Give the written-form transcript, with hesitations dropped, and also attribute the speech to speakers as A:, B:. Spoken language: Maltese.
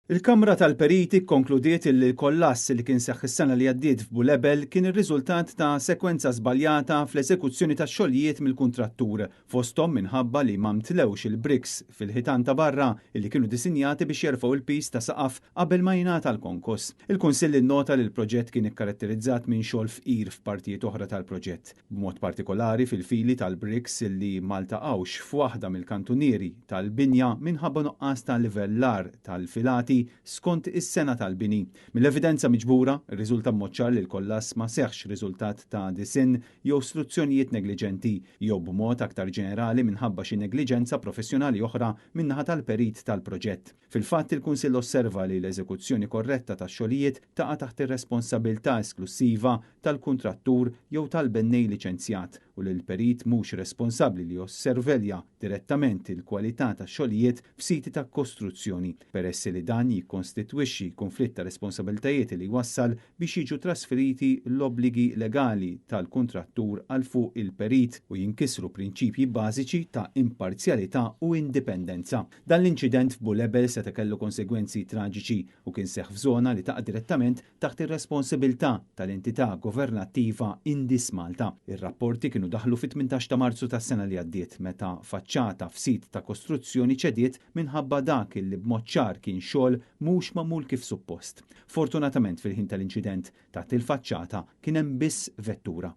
A: Il-Kamra tal-Periti kkonkludiet li l-kollass li kien seħħ is-sena li għaddiet f'Bulebel kien ir-riżultat ta' sekwenza żbaljata fl-eżekuzzjoni tax-xogħlijiet mill-kuntrattur fosthom minħabba li ma mtlewx il-briks fil-ħitan ta' barra li kienu disinjati biex jerfgħu il-pis ta' saqaf qabel ma jingħata l-konkos. Il-Kunsill innota li l-proġett kien ikkaratterizzat minn xogħol fqir f'partijiet oħra tal-proġett, b'mod partikolari fil-fili tal-briks li ma ltaqgħux f'waħda mill-kantunieri tal-binja minħabba nuqqas ta' livellar tal-filati skont is-sena tal-bini. Mill-evidenza miġbura, irriżulta mmoċċar li l-kollass ma seħħx riżultat ta' disinn jew struzzjonijiet negliġenti jew b'mod aktar ġenerali minħabba xi negliġenza professjonali oħra min-naħa tal-perit tal-proġett. Fil-fatt il-Kunsill osserva li l-eżekuzzjoni korretta tax-xogħlijiet taqa' taħt ir-responsabilità esklusiva tal-kuntrattur jew tal-bennej liċenzjat u li l-perit mhux responsabbli li osservelja direttament il-kwalità tax-xogħlijiet f'siti ta' kostruzzjoni peress li dan jikkonstitwixxi konflitt ta' responsabbiltajiet li jwassal biex jiġu trasferiti l-obbligi legali tal-kuntrattur għal fuq il-perit u jinkisru prinċipji bażiċi ta' imparzjalità u indipendenza. Dan l-inċident f'Bulebel se kellu konsegwenzi traġiċi u kien seħħ f'żona li taqa' direttament taħt ir-responsabilità tal-entità governattiva Indis Malta. Ir-rapporti kienu daħlu fit-18 ta' Marzu tas-sena li għaddiet meta faċċata f'sit ta' kostruzzjoni ċediet minħabba dak li b'mod ċar kien xogħol mhux magħmul kif suppost. Fortunatament fil-ħin tal-inċident taħt il-faċċata kien hemm biss vettura.